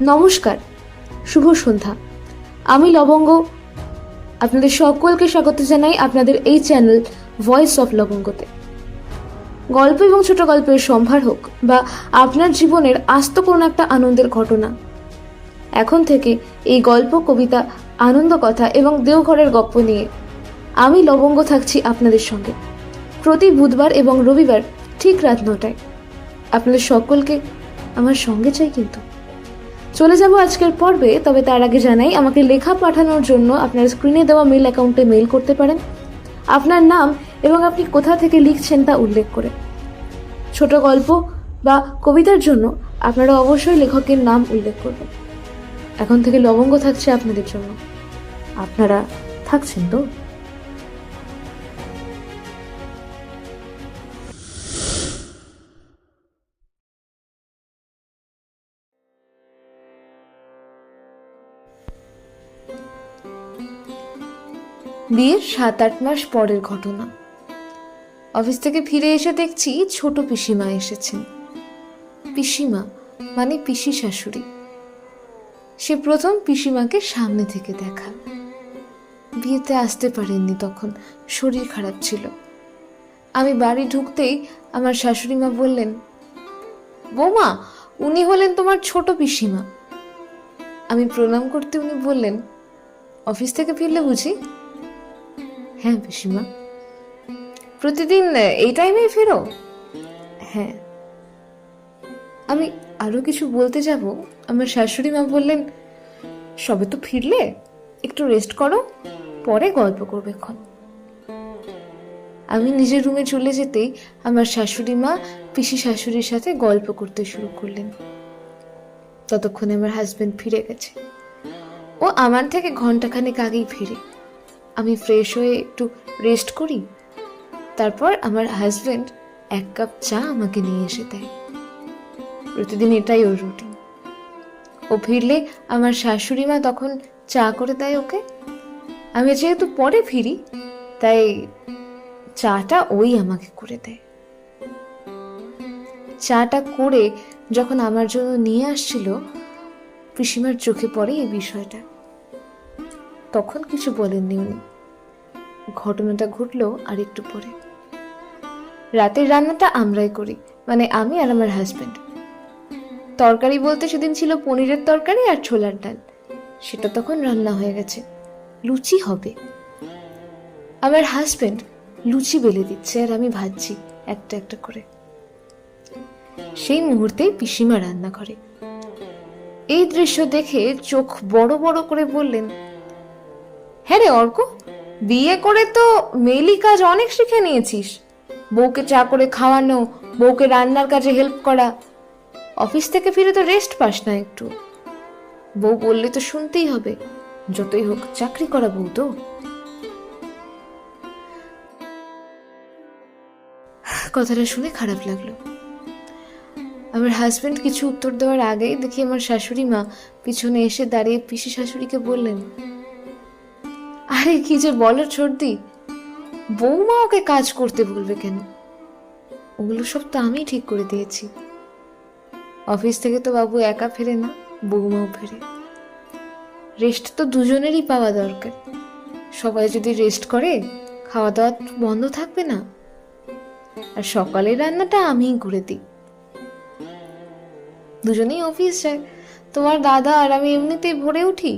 নমস্কার, শুভ সন্ধ্যা। আমি লবঙ্গ। আপনাদের সকলকে স্বাগত জানাই আপনাদের এই চ্যানেল ভয়েস অফ লবঙ্গতে। গল্প এবং ছোট গল্পের সম্ভার হোক বা আপনার জীবনের আস্ত কোনো একটা আনন্দের ঘটনা, এখন থেকে এই গল্প, কবিতা, আনন্দ কথা এবং দেওঘরের গপ্প নিয়ে আমি লবঙ্গ থাকছি আপনাদের সঙ্গে প্রতি বুধবার এবং রবিবার ঠিক রাত 9টায়। আপনাদের সকলকে আমার সঙ্গে চাই। কিন্তু চলে যাব আজকের পর্বে, তবে তার আগে জানাই আমাকে লেখা পাঠানোর জন্য আপনার স্ক্রিনে দেওয়া মেল অ্যাকাউন্টে মেল করতে পারেন আপনার নাম এবং আপনি কোথা থেকে লিখছেন তা উল্লেখ করে। ছোট গল্প বা কবিতার জন্য আপনারা অবশ্যই লেখকের নাম উল্লেখ করবেন। এখন থেকে লবঙ্গ থাকছে আপনাদের জন্য। আপনারা থাকছেন তো? বিয়ের 7-8 মাস পরের ঘটনা। অফিস থেকে ফিরে এসে দেখছি ছোট পিসিমা এসেছেন। পিসিমা মানে পিসি শাশুড়ি। সে প্রথম পিসিমাকে সামনে থেকে দেখা। বিয়েতে আসতে পারেননি, তখন শরীর খারাপ ছিল। আমি বাড়ি ঢুকতেই আমার শাশুড়ি মা বললেন, বৌমা, উনি হলেন তোমার ছোট পিসিমা। আমি প্রণাম করতে উনি বললেন, অফিস থেকে ফিরলে বুঝি? হ্যাঁ পিসিমা। প্রতিদিন এই টাইমেই ফেরো? হ্যাঁ। আমি আরো কিছু বলতে যাব, আমার শাশুড়ি মা বললেন, সবে তো ফিরলে, একটু রেস্ট করো, পরে গল্প করবে ক্ষণ। আমি নিজের রুমে চলে যেতেই আমার শাশুড়ি মা পিসি শাশুড়ির সাথে গল্প করতে শুরু করলেন। ততক্ষণে আমার হাজবেন্ড ফিরে গেছে। ও আমার থেকে ঘন্টাখানেক আগেই ফিরে। আমি ফ্রেশ হয়ে একটু রেস্ট করি, তারপর আমার হাজবেন্ড 1 কাপ চা আমাকে নিয়ে এসে দেয়। প্রতিদিন এটাই ওর রুটিন। ও ফিরলে আমার শাশুড়ি মা তখন চা করে দেয় ওকে। আমি যেহেতু পরে ফিরি, তাই চাটা ওই আমাকে করে দেয়। চাটা করে যখন আমার জন্য নিয়ে আসছিল, পিসিমার চোখে পড়ে এই বিষয়টা। তখন কিছু বলেননি উনি। ঘটনাটা ঘটলো আর একটু পরে। রাতের রান্নাটা আমরাই করি, মানে আমি আর আমার হাজবেন্ড। তরকারি বলতে সেদিন ছিল পনিরের তরকারি আর ছোলার ডাল। সেটা তখন রান্না হয়ে গেছে, লুচি হবে। আমার হাজবেন্ড লুচি বেলে দিচ্ছে আর আমি ভাজছি একটা একটা করে। সেই মুহূর্তে পিসিমা রান্না করে। এই দৃশ্য দেখে চোখ বড় বড় করে বললেন, হ্যাঁ রে অর্ক, বিয়ে করে তো মেলি কাজ অনেক শিখে নিয়েছিস। বউকে চা করে খাওয়ানো, বউকে রান্নার কাজে হেল্প করা। অফিস থেকে ফিরে তো রেস্ট পাস না একটু? বউ বললে তো শুনতেই হবে, যতই হোক চাকরি করা বউ তো। কথাটা শুনে খারাপ লাগলো। আমার হাজবেন্ড কিছু উত্তর দেওয়ার আগেই দেখি আমার শাশুড়ি মা পিছনে এসে দাঁড়িয়ে পিসি শাশুড়িকে বললেন, আরে কি যে বলো সর্দি, বৌমা ওকে কাজ করতে বলবে কেন? ওগুলো সব তো আমি ঠিক করে দিয়েছি। অফিস থেকে তো বাবু একা ফেরে না, বৌমাও ফেরে। রেস্ট তো দুজনেরই পাওয়া দরকার। সবাই যদি রেস্ট করে, খাওয়া দাওয়া বন্ধ থাকবে না। আর সকালের রান্নাটা আমিই করে দিই। দুজনেই অফিস যায়, তোমার দাদা আর আমি এমনিতেই ভোরে উঠি,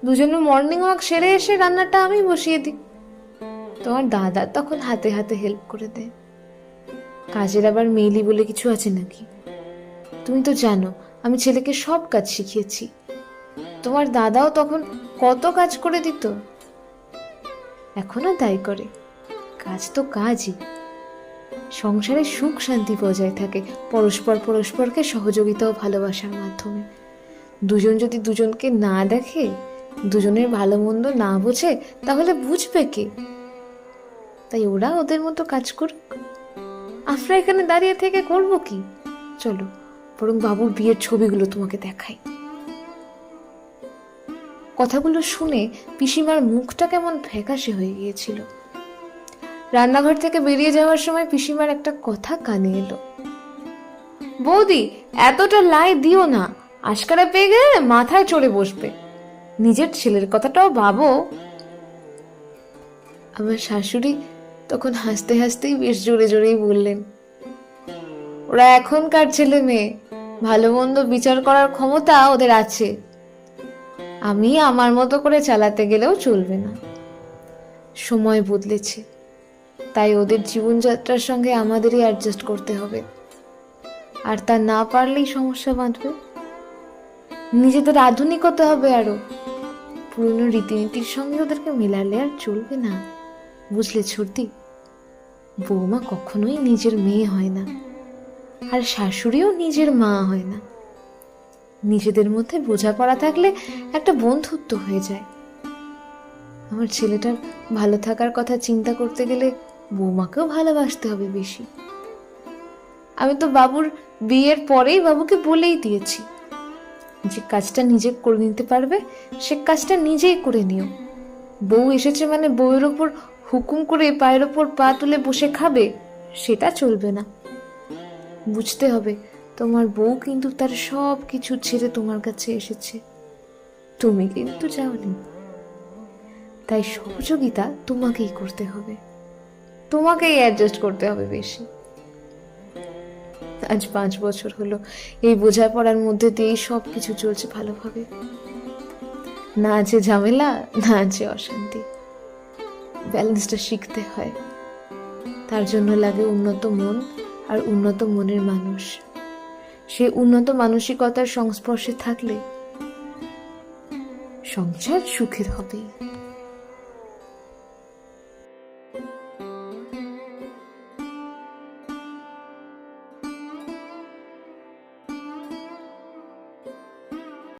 দুজনে মর্নিং ওয়াক সেরে এসে রান্নাটা আমি বসিয়ে দিই। তোমার দাদা তখন হাতে হাতে হেল্প করে দেয়। কাজের আবার মেইলি বলে কিছু আছে নাকি? তুমি তো জানো আমি ছেলেকে সব কাজ শিখিয়েছি। তোমার দাদাও তখন কত কাজ করে দিত, এখনো তাই করে। কাজ তো কাজই। সংসারে সুখ শান্তি বজায় থাকে পরস্পরকে সহযোগিতা ও ভালোবাসার মাধ্যমে। দুজন যদি দুজনকে না দেখে, দুজনের ভালো মন্দ না বোঝে, তাহলে বুঝবে কে? তাই ওরা ওদের মতো কাজ করুক, আমরা এখানে দাঁড়িয়ে থেকে করবো কি? চলো বরং বাবুর বিয়ের ছবিগুলো তোমাকে দেখাই। কথাগুলো শুনে পিসিমার মুখটা কেমন ফ্যাকাশে হয়ে গিয়েছিল। রান্নাঘর থেকে বেরিয়ে যাওয়ার সময় পিসিমার একটা কথা কানে এলো, বৌদি এতটা লাই দিও না, আশকারা পেয়ে গেলে মাথায় চড়ে বসবে। নিজের ছেলের কথাটাও ভাবো। আমার শাশুড়ি তখন হাসতে হাসতেই বেশ জোরে জোরেই বললেন, ওরা এখনকার ছেলে মেয়ে, ভালো মন্দ বিচার করার ক্ষমতা ওদের আছে। আমি আমার মতো করে চালাতে গেলেও চলবে না। সময় বদলেছে, তাই ওদের জীবনযাত্রার সঙ্গে আমাদেরই অ্যাডজাস্ট করতে হবে। আর তা না পারলেই সমস্যা বাঁধবে। নিজেদের আধুনিক হতে হবে আরো। পুরনো রীতিনীতির সঙ্গে ওদেরকে মেলালে আর চলবে না, বুঝলে ছোটি? বৌমা কখনোই নিজের মেয়ে হয় না, আর শাশুড়িও নিজের মা হয় না। নিজেদের মধ্যে বোঝাপড়া থাকলে একটা বন্ধুত্ব হয়ে যায়। আমার ছেলেটার ভালো থাকার কথা চিন্তা করতে গেলে বৌমাকেও ভালোবাসতে হবে বেশি। আমি তো বাবুর বিয়ের পরেই বাবুকে বলেই দিয়েছি, যে কাজটা নিজে করে নিতে পারবে সে কাজটা নিজেই করে নিও। বউ এসেছে মানে বউয়ের ওপর হুকুম করে পায়ের ওপর পা তুলে বসে খাবে, সেটা চলবে না। বুঝতে হবে তোমার বউ কিন্তু তার সব কিছু ছেড়ে তোমার কাছে এসেছে, তুমি কিন্তু যাওনি। তাই সহযোগিতা তোমাকেই করতে হবে, তোমাকেই অ্যাডজাস্ট করতে হবে বেশি। আজ 5 বছর হলো এই বোঝাপড়ার মধ্যে দিয়েই সব কিছু চলছে ভালোভাবে। না আছে ঝামেলা, না আছে অশান্তি। ব্যালেন্সটা শিখতে হয়। তার জন্য লাগে উন্নত মন আর উন্নত মনের মানুষ। সে উন্নত মানসিকতার সংস্পর্শে থাকলে সংসার সুখের হবেই।